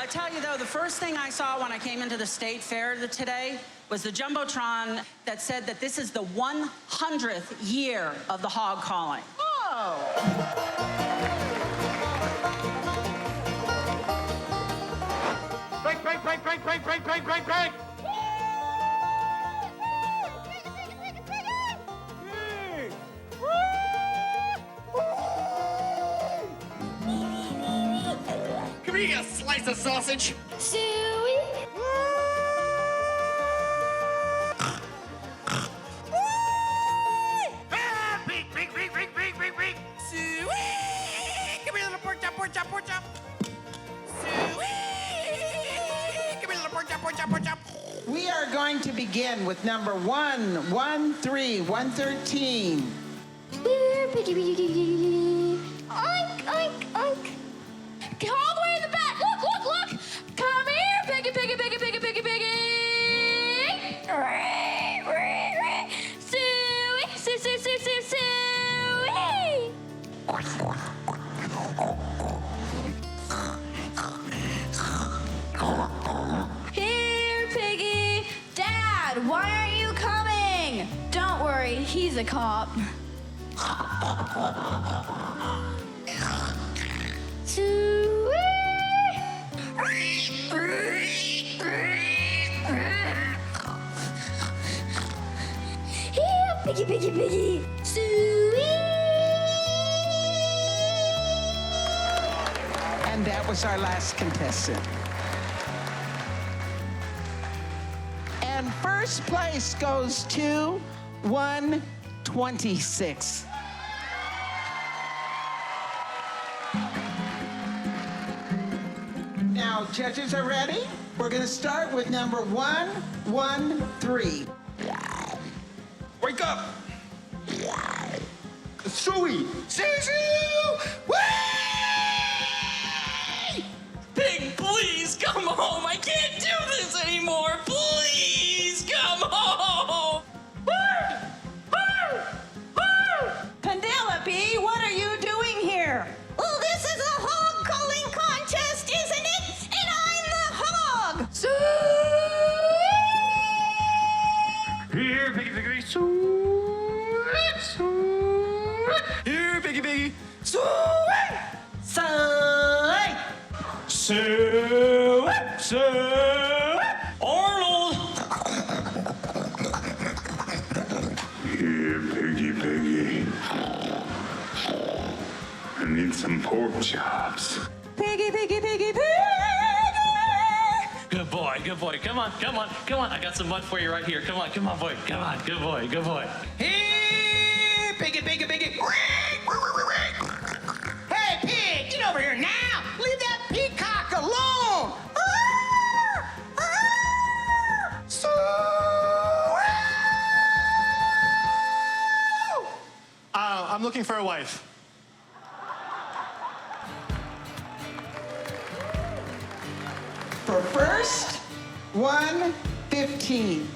I tell you, though, the first thing I saw when I came into the state fair today was the Jumbotron that said that this is the 100th year of the hog calling. Oh! Break, break, break, break, break, break, break, break, break! Come here, you got a slice of sausage. Soo-eee. Ah, pig, pig, pig, pig, pig, pig, pig. Soo-eee. Come here, little pork chop, pork chop, pork chop. Soo-eee. Come here, little pork chop, pork chop, pork chop. We are going to begin with number 113, 113. Here, piggy, piggy, piggy. Oink, oink, oink. All the way in the back. Look, look, look. Come here, piggy, piggy, piggy, piggy, piggy, piggy. Soo-eee, soo, soo, soo, soo, soo-eee. Here, piggy. Dad, why aren't you coming? Don't worry, he's a cop. Here, piggy, piggy, piggy. Soo-eee. And that was our last contestant. And first place goes to 126. Now, judges are ready? We're going to start with number 113. Wake up. Soo-eee! Soo-soo. Whee! Pig, please come home. I can't do this anymore. Please come home. Penelope, what are you doing here? Well, this is a hog calling contest, isn't it? And I'm the hog! Here, piggy, piggy, piggy, soo-eee, soo-eee. Here, piggy, piggy. Soo-eee. Say! Soo-eee. Soo-eee. Arnold. Here, piggy, piggy. I need some pork chops. Piggy, piggy, piggy, piggy! Good boy, good boy. Come on, come on, come on. I got some mud for you right here. Come on, come on, boy. Come on, good boy, good boy. Here, piggy, piggy, piggy. Hey, pig, get over here now! Leave that peacock alone! I'm looking for a wife. For first, 115.